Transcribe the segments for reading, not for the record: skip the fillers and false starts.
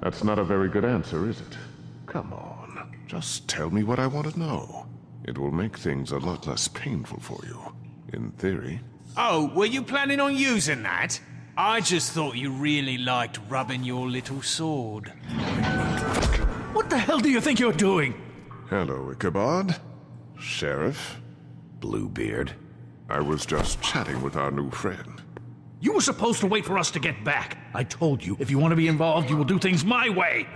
That's not a very good answer, is it? Come on, just tell me what I want to know. It will make things a lot less painful for you, in theory. Oh, were you planning on using that? I just thought you really liked rubbing your little sword. What the hell do you think you're doing? Hello, Ichabod. Sheriff. Bluebeard. I was just chatting with our new friend. You were supposed to wait for us to get back. I told you, if you want to be involved, you will do things my way.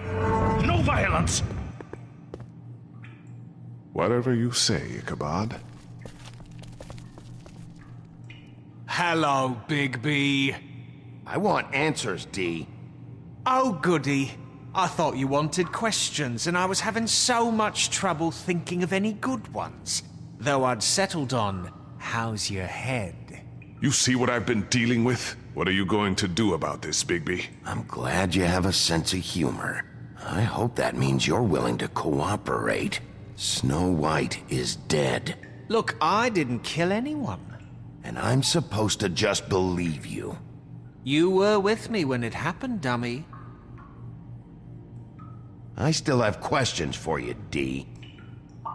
No violence! Whatever you say, Ichabod. Hello, Bigby. I want answers, D. Oh, goody. I thought you wanted questions, and I was having so much trouble thinking of any good ones. Though I'd settled on, how's your head? You see what I've been dealing with? What are you going to do about this, Bigby? I'm glad you have a sense of humor. I hope that means you're willing to cooperate. Snow White is dead. Look, I didn't kill anyone. And I'm supposed to just believe you. You were with me when it happened, dummy. I still have questions for you, D.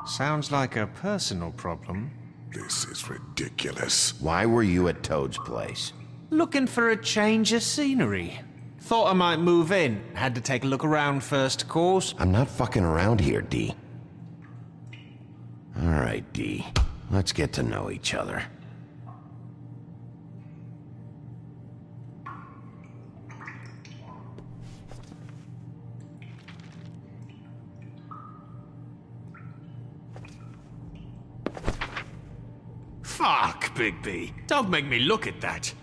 Sounds like a personal problem. This is ridiculous. Why were you at Toad's place? Looking for a change of scenery. Thought I might move in. Had to take a look around first, of course. I'm not fucking around here, D. All right, D. Let's get to know each other. Fuck, Bigby. Don't make me look at that.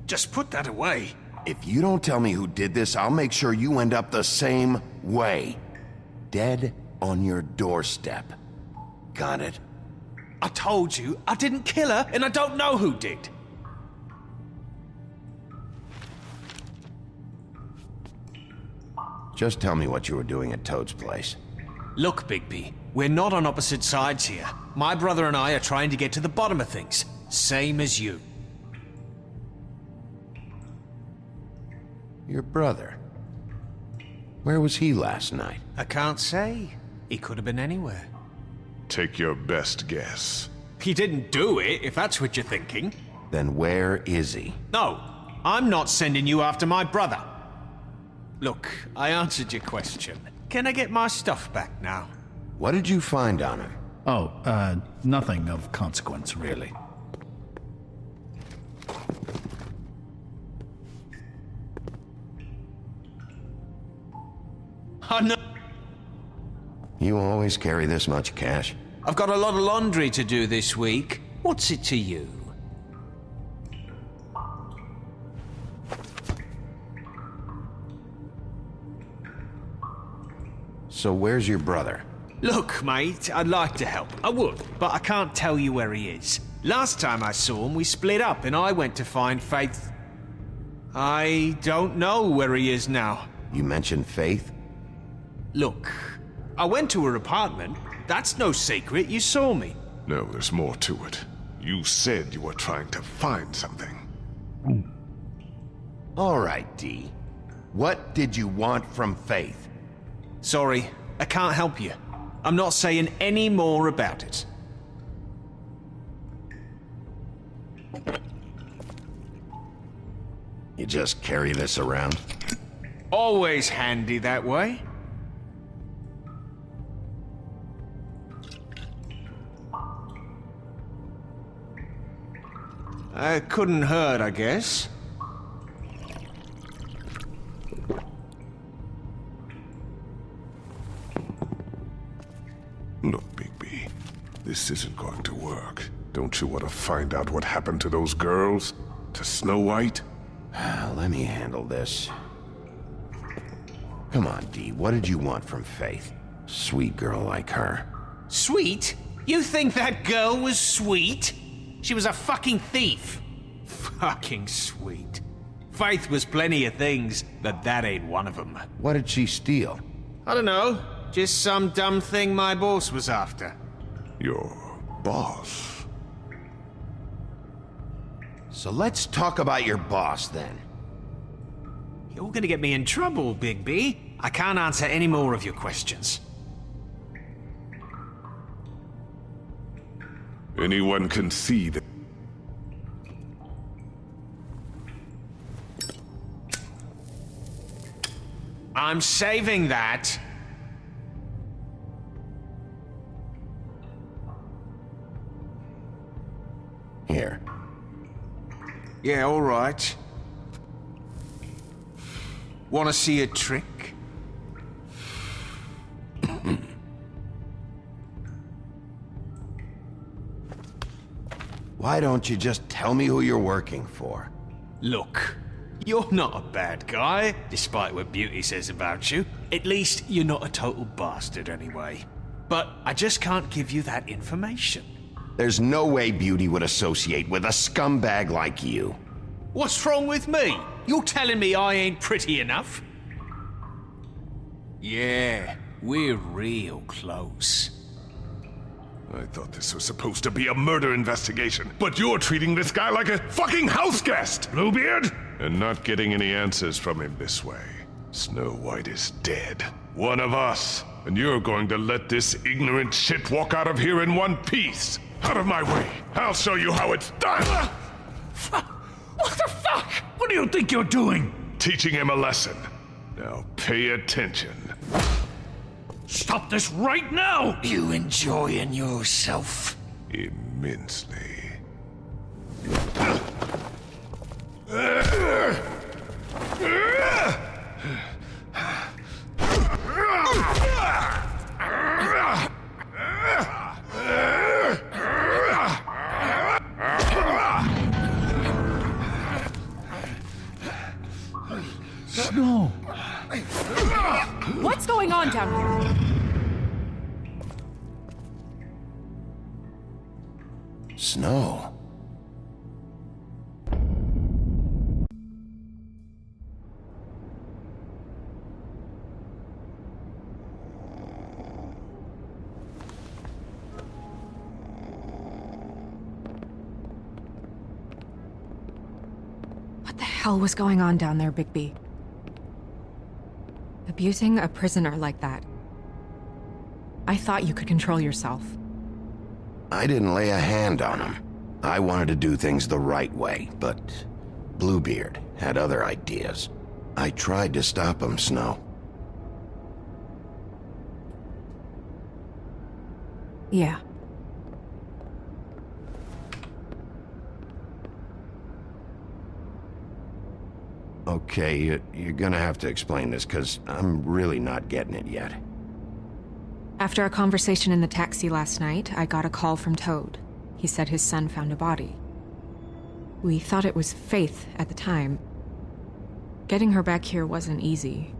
Just put that away. If you don't tell me who did this, I'll make sure you end up the same way. Dead on your doorstep. Got it? I told you, I didn't kill her, and I don't know who did. Just tell me what you were doing at Toad's place. Look, Bigby, we're not on opposite sides here. My brother and I are trying to get to the bottom of things. Same as you. Your brother? Where was he last night? I can't say. He could have been anywhere. Take your best guess. He didn't do it, if that's what you're thinking. Then where is he? No, I'm not sending you after my brother. Look, I answered your question. Can I get my stuff back now? What did you find on him? Oh, nothing of consequence, really. I know. You always carry this much cash? I've got a lot of laundry to do this week. What's it to you? So where's your brother? Look, mate, I'd like to help. I would, but I can't tell you where he is. Last time I saw him, we split up and I went to find Faith. I don't know where he is now. You mentioned Faith? Look, I went to her apartment. That's no secret, you saw me. No, there's more to it. You said you were trying to find something. All right, D. What did you want from Faith? Sorry, I can't help you. I'm not saying any more about it. You just carry this around? Always handy that way. Couldn't hurt, I guess. Look, Bigby, this isn't going to work. Don't you want to find out what happened to those girls? To Snow White? Let me handle this. Come on, D. What did you want from Faith? Sweet girl like her. Sweet? You think that girl was sweet? She was a fucking thief. Fucking sweet. Faith was plenty of things, but that ain't one of them. What did she steal? I don't know. Just some dumb thing my boss was after. Your boss? So let's talk about your boss, then. You're gonna get me in trouble, Bigby. I can't answer any more of your questions. Anyone can see that. I'm saving that. Here. Yeah, all right. Want to see a trick? Why don't you just tell me who you're working for? Look, you're not a bad guy, despite what Beauty says about you. At least you're not a total bastard anyway. But I just can't give you that information. There's no way Beauty would associate with a scumbag like you. What's wrong with me? You're telling me I ain't pretty enough? Yeah, we're real close. I thought this was supposed to be a murder investigation, but you're treating this guy like a fucking house guest, Bluebeard! And not getting any answers from him this way. Snow White is dead. One of us. And you're going to let this ignorant shit walk out of here in one piece. Out of my way. I'll show you how it's done. What the fuck? What do you think you're doing? Teaching him a lesson. Now pay attention. Stop this right now! You enjoying yourself? Immensely. Snow! What's going on down here? Snow. What the hell was going on down there, Bigby? Abusing a prisoner like that. I thought you could control yourself. I didn't lay a hand on him. I wanted to do things the right way, but Bluebeard had other ideas. I tried to stop him, Snow. Yeah. Okay, you're gonna have to explain this, because I'm really not getting it yet. After our conversation in the taxi last night, I got a call from Toad. He said his son found a body. We thought it was Faith at the time. Getting her back here wasn't easy,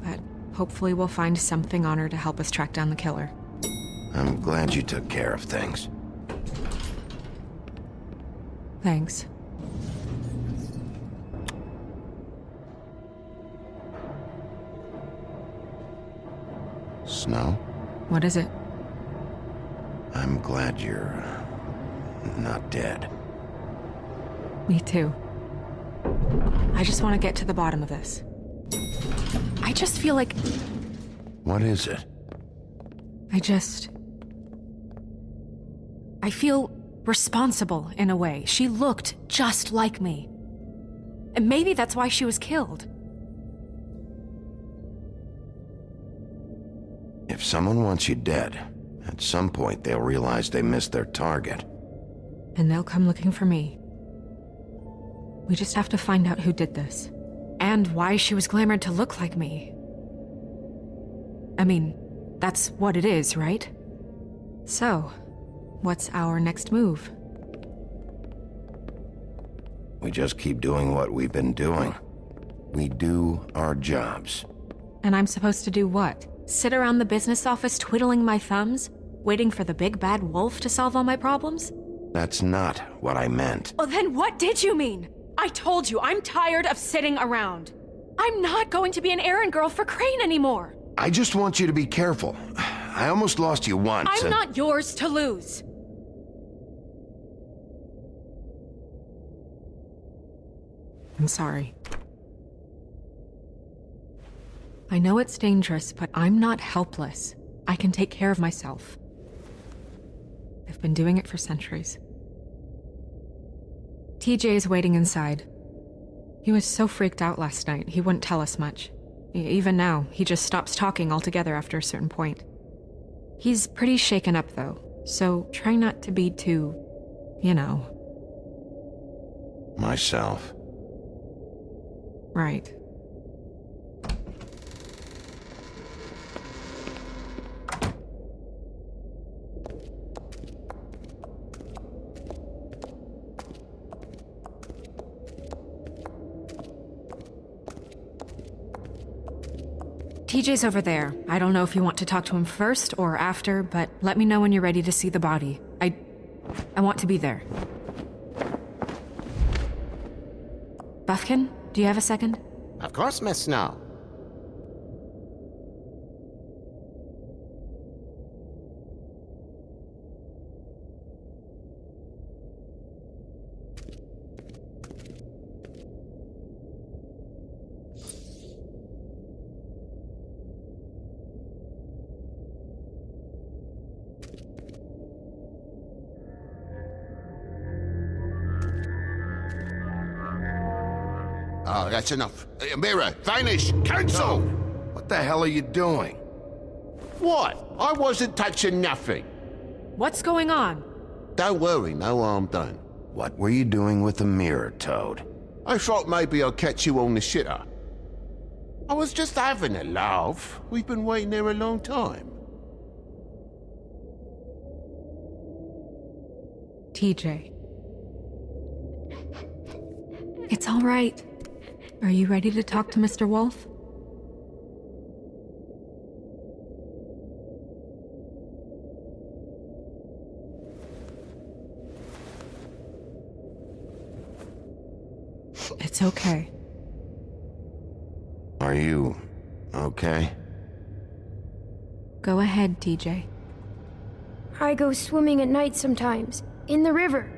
but hopefully we'll find something on her to help us track down the killer. I'm glad you took care of things. Thanks. Snow? What is it? I'm glad you're not dead. Me too. I just want to get to the bottom of this. I just feel like What is it? I feel responsible in a way. She looked just like me. And maybe that's why she was killed. If someone wants you dead, at some point they'll realize they missed their target. And they'll come looking for me. We just have to find out who did this. And why she was glamored to look like me. I mean, that's what it is, right? So, what's our next move? We just keep doing what we've been doing. We do our jobs. And I'm supposed to do what? Sit around the business office twiddling my thumbs? Waiting for the big bad wolf to solve all my problems? That's not what I meant. Well, then what did you mean? I told you, I'm tired of sitting around. I'm not going to be an errand girl for Crane anymore. I just want you to be careful. I almost lost you once. I'm not yours to lose. I'm sorry. I know it's dangerous, but I'm not helpless. I can take care of myself. I've been doing it for centuries. TJ is waiting inside. He was so freaked out last night, he wouldn't tell us much. Even now, he just stops talking altogether after a certain point. He's pretty shaken up, though, so try not to be too, you know. Myself. Right. TJ's over there. I don't know if you want to talk to him first or after, but let me know when you're ready to see the body. I want to be there. Buffkin, do you have a second? Of course, Miss Snow. Oh, that's enough. Mirror, vanish, cancel! What the hell are you doing? What? I wasn't touching nothing. What's going on? Don't worry, no harm done. What were you doing with the mirror, Toad? I thought maybe I'd catch you on the shitter. I was just having a laugh. We've been waiting there a long time. TJ. It's all right. Are you ready to talk to Mr. Wolf? It's okay. Are you okay? Go ahead, TJ. I go swimming at night sometimes, in the river.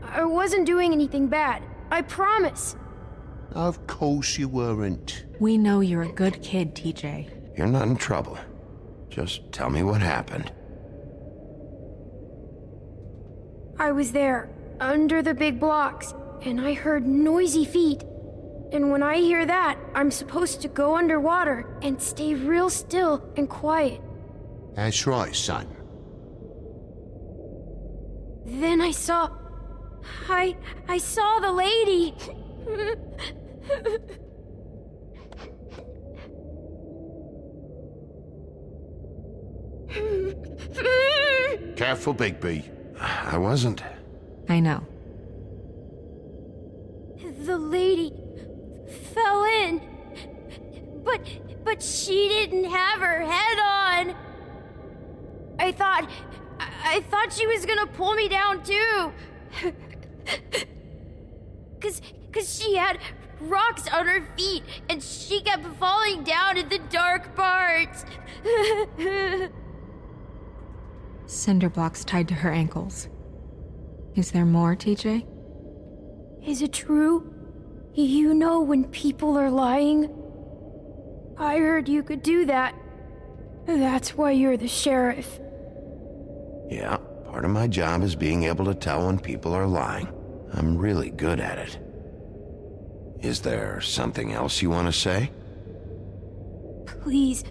I wasn't doing anything bad, I promise. Of course you weren't. We know you're a good kid, TJ. You're not in trouble. Just tell me what happened. I was there, under the big blocks, and I heard noisy feet. And when I hear that, I'm supposed to go underwater and stay real still and quiet. That's right, son. Then I saw the lady. Careful, Bigby. I wasn't. I know. The lady fell in. But she didn't have her head on. I thought she was gonna pull me down too. Cause she had rocks on her feet and she kept falling down in the dark parts. Cinder blocks tied to her ankles. Is there more, TJ? Is it true? You know when people are lying? I heard you could do that. That's why you're the sheriff. Yeah, part of my job is being able to tell when people are lying. I'm really good at it. Is there something else you want to say? Please,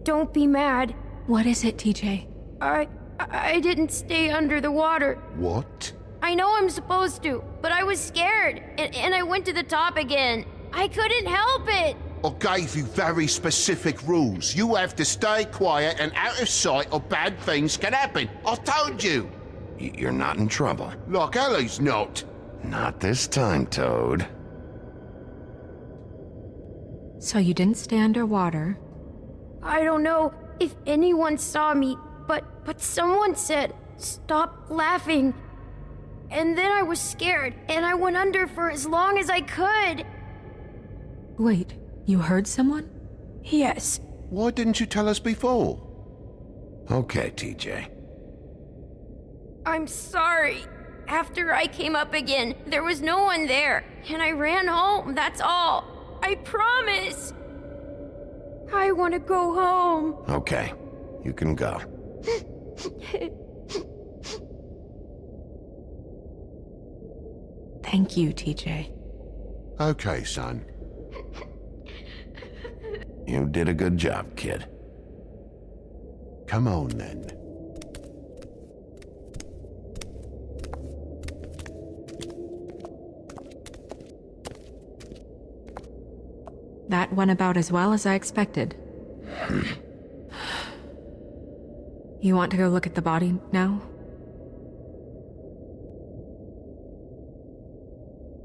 don't be mad. What is it, TJ? I didn't stay under the water. What? I know I'm supposed to, but I was scared, and I went to the top again. I couldn't help it. I gave you very specific rules. You have to stay quiet and out of sight or bad things can happen. I told you. You're not in trouble. Like Ellie's not. Not this time, Toad. So you didn't stay underwater. I don't know if anyone saw me, but someone said, "Stop laughing." And then I was scared, and I went under for as long as I could. Wait, you heard someone? Yes. Why didn't you tell us before? Okay, TJ. I'm sorry. After I came up again, there was no one there, and I ran home, that's all. I promise. I want to go home. Okay, you can go. Thank you, TJ. Okay, son. You did a good job, kid. Come on, then. That went about as well as I expected. You want to go look at the body now?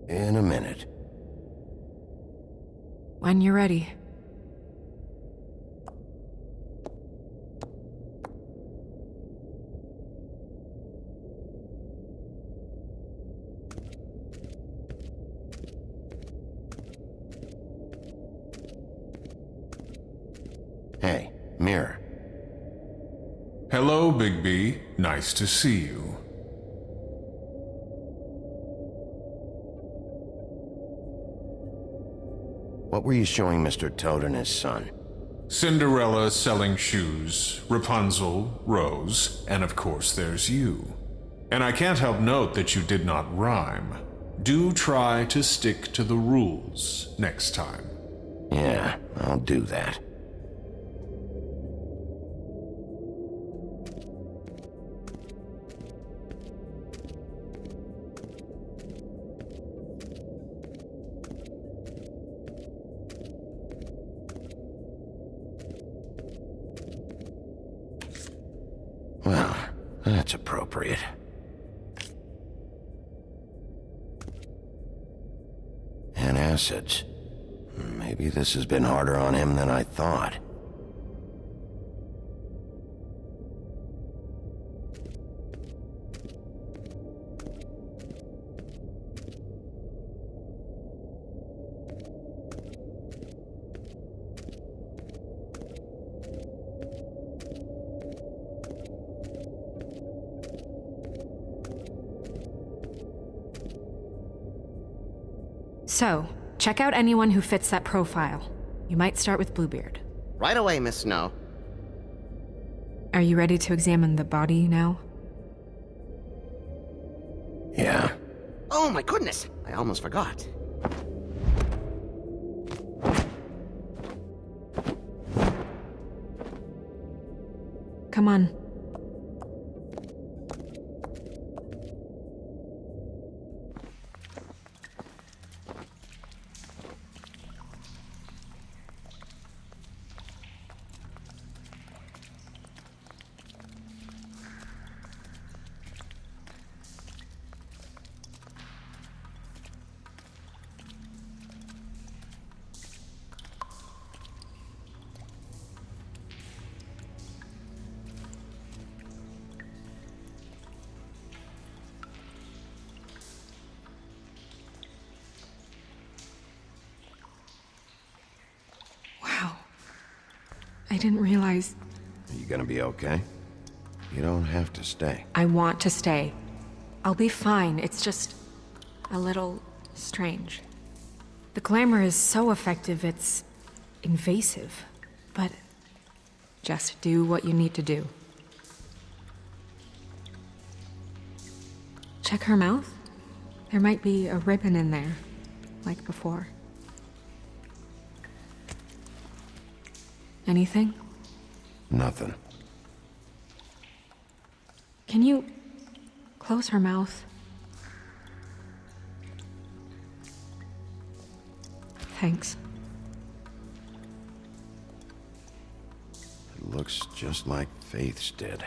In a minute. When you're ready. Hey, Mirror. Hello, Bigby. Nice to see you. What were you showing Mr. Toad and his son? Cinderella selling shoes, Rapunzel, Rose, and of course there's you. And I can't help note that you did not rhyme. Do try to stick to the rules next time. Yeah, I'll do that. Well, that's appropriate. And acids. Maybe this has been harder on him than I thought. So, check out anyone who fits that profile. You might start with Bluebeard. Right away, Miss Snow. Are you ready to examine the body now? Yeah. Oh my goodness, I almost forgot. Come on. I didn't realize... Are you gonna be okay? You don't have to stay. I want to stay. I'll be fine. It's just... a little... strange. The glamour is so effective, it's... invasive. But... just do what you need to do. Check her mouth. There might be a ribbon in there, like before. Anything? Nothing. Can you close her mouth? Thanks. It looks just like Faith's did.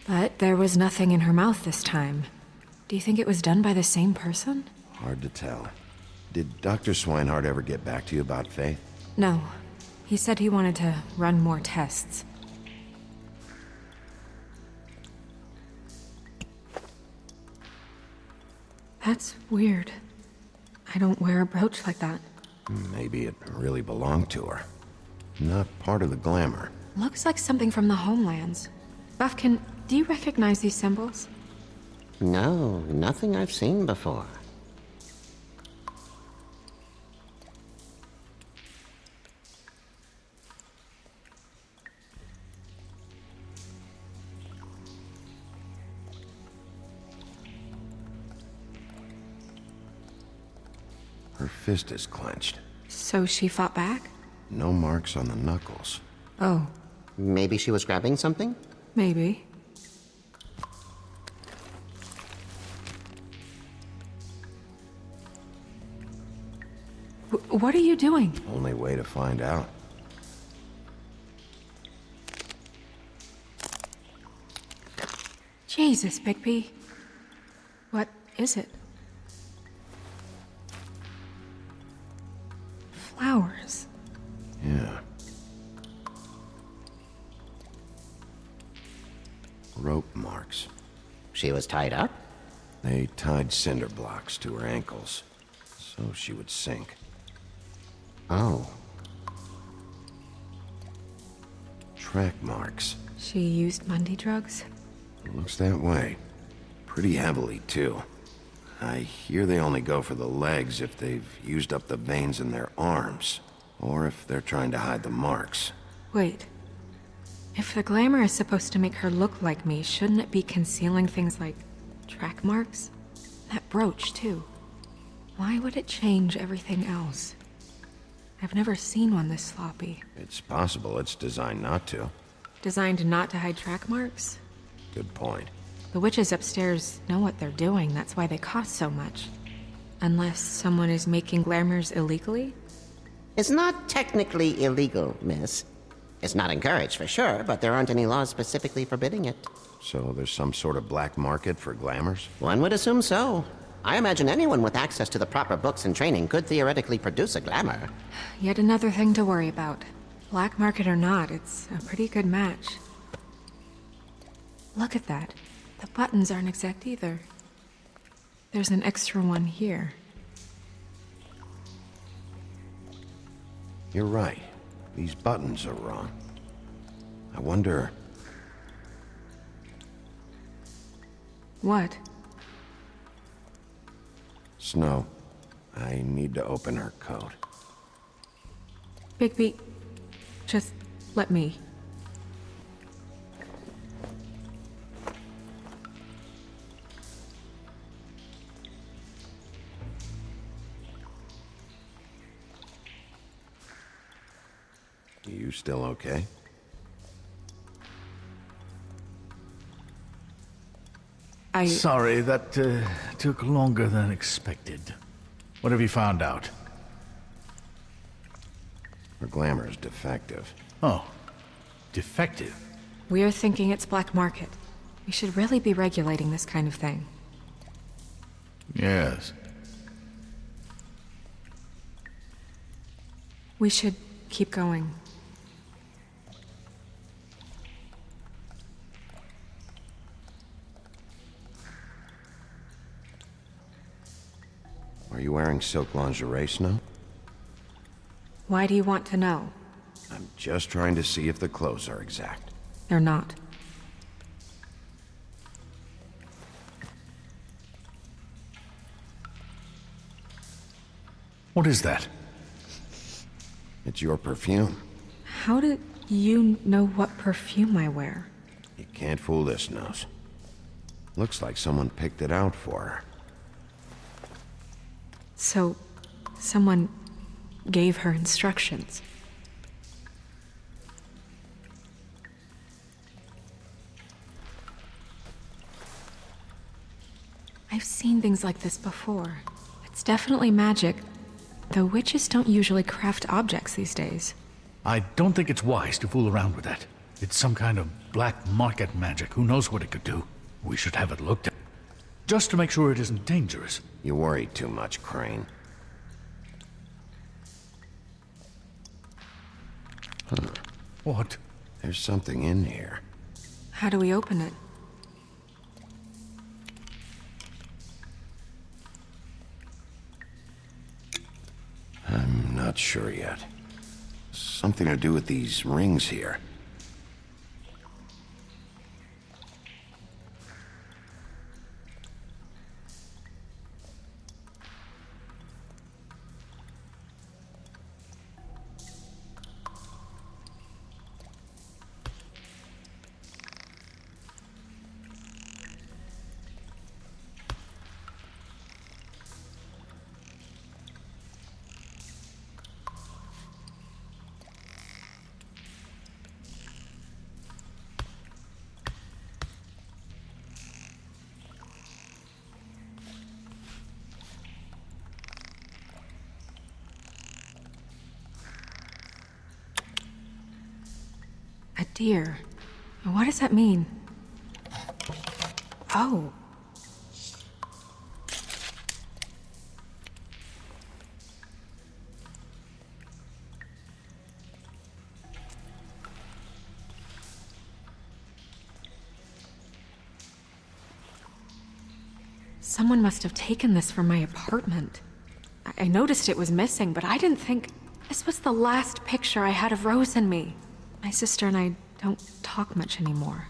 But there was nothing in her mouth this time. Do you think it was done by the same person? Hard to tell. Did Dr. Swinehart ever get back to you about Faith? No. He said he wanted to run more tests. That's weird. I don't wear a brooch like that. Maybe it really belonged to her. Not part of the glamour. Looks like something from the homelands. Buffkin, do you recognize these symbols? No, nothing I've seen before. Her fist is clenched. So she fought back? No marks on the knuckles. Oh, Maybe she was grabbing something? maybe. What are you doing? Only way to find out. Jesus, Bigby. What is it? Flowers. Yeah. Rope marks. She was tied up? They tied cinder blocks to her ankles, so she would sink. Oh. Track marks. She used Mundy drugs? Looks that way. Pretty heavily, too. I hear they only go for the legs if they've used up the veins in their arms, or if they're trying to hide the marks. Wait. If the glamour is supposed to make her look like me, shouldn't it be concealing things like track marks? That brooch, too. Why would it change everything else? I've never seen one this sloppy. It's possible it's designed not to. Designed not to hide track marks? Good point. The witches upstairs know what they're doing, that's why they cost so much. Unless someone is making glamours illegally? It's not technically illegal, miss. It's not encouraged for sure, but there aren't any laws specifically forbidding it. So there's some sort of black market for glamours? One would assume so. I imagine anyone with access to the proper books and training could theoretically produce a glamour. Yet another thing to worry about. Black market or not, it's a pretty good match. Look at that. The buttons aren't exact either. There's an extra one here. You're right. These buttons are wrong. I wonder... What? Snow, I need to open her coat. Bigby, just let me. You still okay? Sorry, that took longer than expected. What have you found out? Her glamour's defective. Oh, defective. We're thinking it's black market. We should really be regulating this kind of thing. Yes. We should keep going. Are you wearing silk lingerie, Snow? Why do you want to know? I'm just trying to see if the clothes are exact. They're not. What is that? It's your perfume. How did you know what perfume I wear? You can't fool this nose. Looks like someone picked it out for her. So, someone gave her instructions. I've seen things like this before. It's definitely magic, though witches don't usually craft objects these days. I don't think it's wise to fool around with that. It's some kind of black market magic. Who knows what it could do? We should have it looked at. Just to make sure it isn't dangerous. You worry too much, Crane. Huh. What? There's something in here. How do we open it? I'm not sure yet. Something to do with these rings here. deer. What does that mean? Oh. Someone must have taken this from my apartment. I noticed it was missing, but I didn't think this was the last picture I had of Rose and me. My sister and I don't talk much anymore.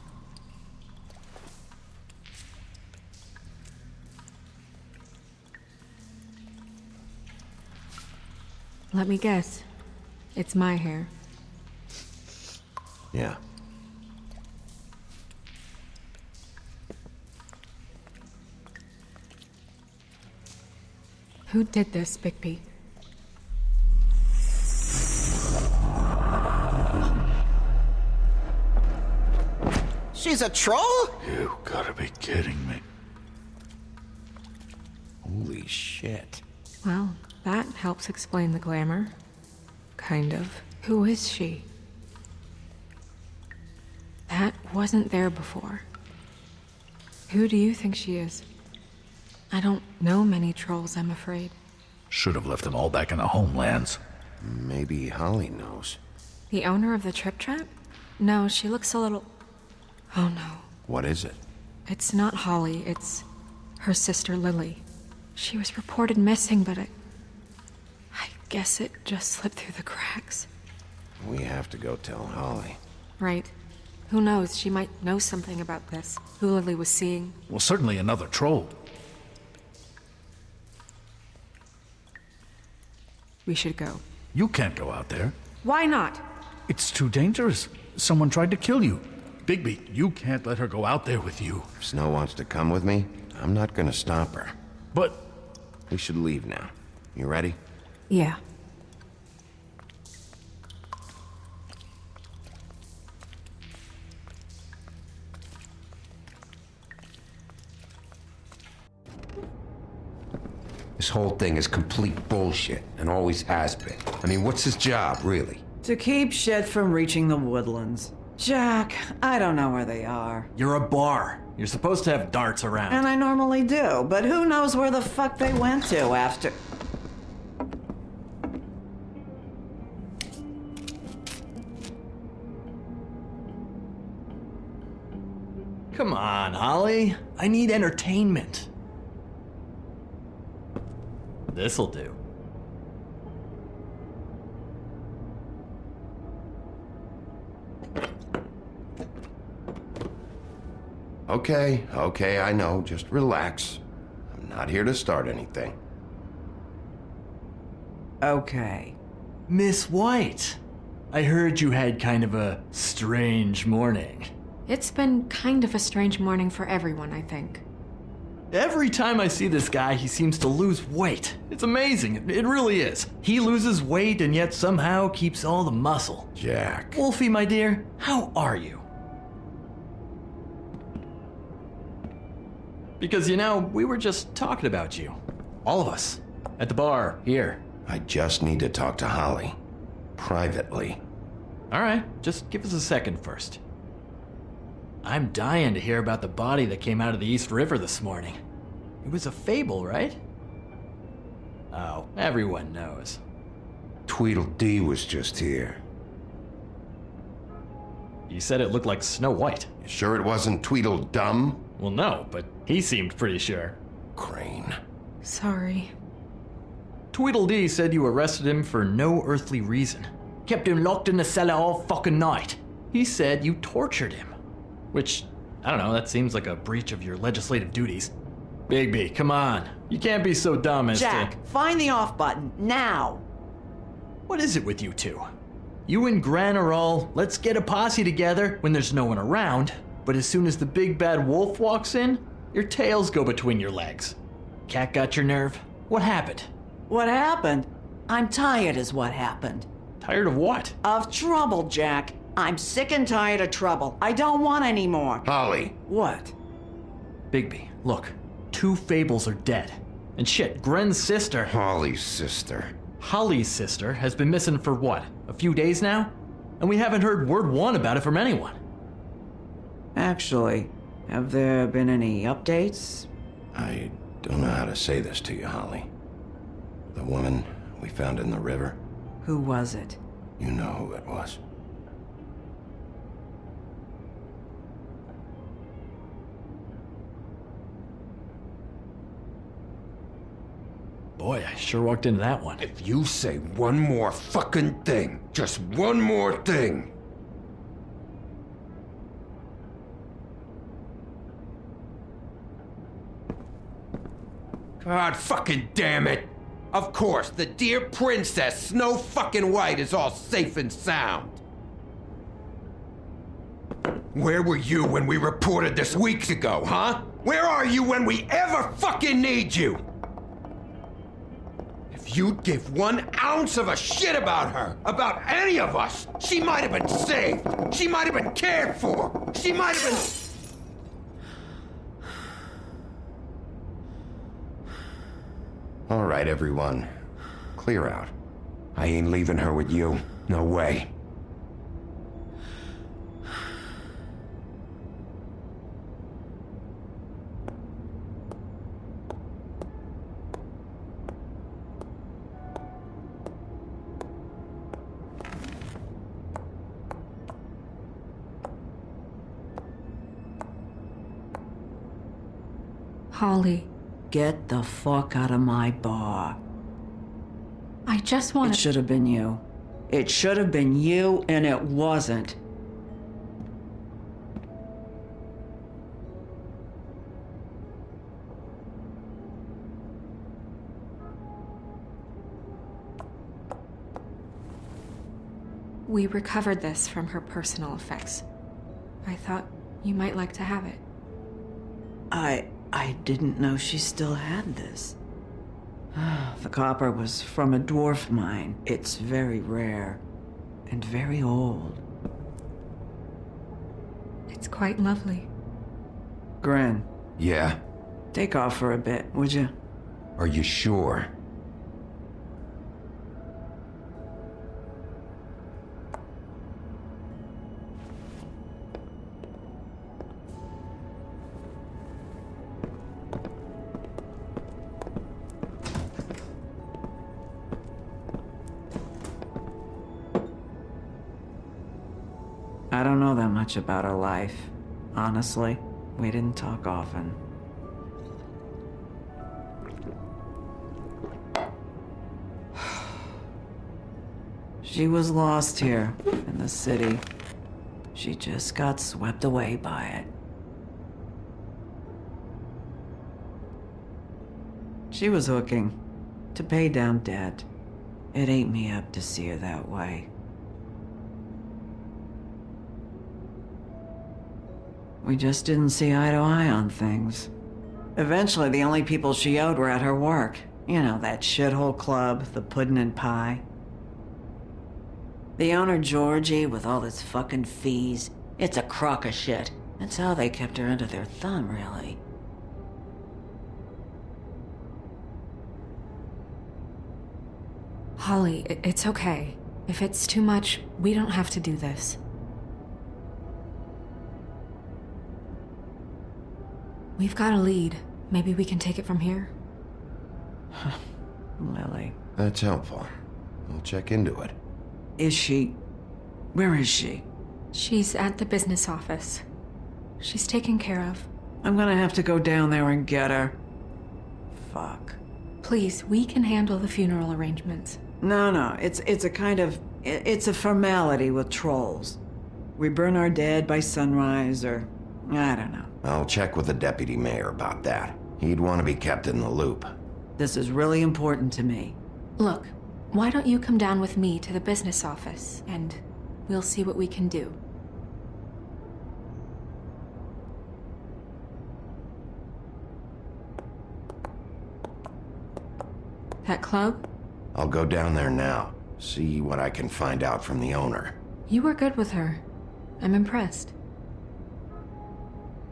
Let me guess. It's my hair. Yeah. Who did this, Bigby? She's a troll? You gotta be kidding me. Holy shit. Well, that helps explain the glamour. Kind of. Who is she? That wasn't there before. Who do you think she is? I don't know many trolls, I'm afraid. Should have left them all back in the homelands. Maybe Holly knows. The owner of the Trip Trap? No, she looks a little... Oh no. What is it? It's not Holly, it's her sister Lily. She was reported missing, but I guess it just slipped through the cracks. We have to go tell Holly. Right. Who knows, she might know something about this. Who Lily was seeing. Well, certainly another troll. We should go. You can't go out there. Why not? It's too dangerous. Someone tried to kill you. Bigby, you can't let her go out there with you. If Snow wants to come with me, I'm not gonna stop her. But We should leave now. You ready? Yeah. This whole thing is complete bullshit, and always has been. I mean, what's his job, really? To keep shit from reaching the woodlands. Jack, I don't know where they are. You're a bar. You're supposed to have darts around. And I normally do, but who knows where the fuck they went to after... Come on, Holly. I need entertainment. This'll do. Okay, I know. Just relax. I'm not here to start anything. Okay. Miss White, I heard you had kind of a strange morning. It's been kind of a strange morning for everyone, I think. Every time I see this guy, he seems to lose weight. It's amazing. It really is. He loses weight and yet somehow keeps all the muscle. Jack. Wolfie, my dear, how are you? Because, you know, we were just talking about you. All of us. At the bar, here. I just need to talk to Holly. Privately. All right, just give us a second first. I'm dying to hear about the body that came out of the East River this morning. It was a fable, right? Oh, everyone knows. Tweedledee was just here. You said it looked like Snow White. You sure it wasn't Tweedledum? Well, no, but he seemed pretty sure. Crane. Sorry. Tweedledee said you arrested him for no earthly reason. Kept him locked in the cellar all fucking night. He said you tortured him. Which, I don't know, that seems like a breach of your legislative duties. Bigby, come on. You can't be so dumb as Jack, find the off button, now! What is it with you two? You and Gran are all, let's get a posse together when there's no one around, but as soon as the big bad wolf walks in, your tails go between your legs. Cat got your nerve? What happened? What happened? I'm tired is what happened. Tired of what? Of trouble, Jack. I'm sick and tired of trouble. I don't want any more. Holly. What? Bigby, look. 2 Fables are dead. And shit, Gren's sister... Holly's sister. Holly's sister has been missing for what? A few days now? and we haven't heard word one about it from anyone. Actually, have there been any updates? I don't know how to say this to you, Holly. The woman we found in the river, Who was it? you know who it was. Boy, I sure walked into that one. If you say one more fucking thing, just one more thing. God fucking damn it! Of course, the dear Princess Snow fucking White is all safe and sound. Where were you when we reported this weeks ago, huh? Where are you when we ever fucking need you? If you'd give 1 ounce of a shit about her, about any of us, she might have been saved. She might have been cared for. She might have been... All right, everyone. Clear out. I ain't leaving her with you. No way. Holly, Get the fuck out of my bar. I just It want to... should have been you. It should have been you, and it wasn't. We recovered this from her personal effects. I thought you might like to have it. I didn't know she still had this. The copper was from a dwarf mine. It's very rare and very old. It's quite lovely. Gren, Yeah? take off for a bit, would you? Are you sure? I don't know that much about her life. Honestly, we didn't talk often. She was lost here in the city. She just got swept away by it. She was hooking to pay down debt. It ate me up to see her that way. We just didn't see eye to eye on things. Eventually, the only people she owed were at her work. You know, that shithole club, the Puddin' and Pie. The owner, Georgie, with all his fucking fees, it's a crock of shit. That's how they kept her under their thumb, really. Holly, it's okay. If it's too much, we don't have to do this. We've got a lead. Maybe we can take it from here? Lily. That's helpful. I'll check into it. Is she... Where is she? She's at the business office. She's taken care of. I'm gonna have to go down there and get her. Fuck. Please, we can handle the funeral arrangements. No, it's a kind of... It's a formality with trolls. We burn our dead by sunrise, or... I don't know. I'll check with the deputy mayor about that. He'd want to be kept in the loop. This is really important to me. Look, why don't you come down with me to the business office, and we'll see what we can do. That club? I'll go down there now, see what I can find out from the owner. You were good with her. I'm impressed.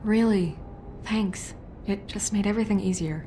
Really, thanks. It just made everything easier.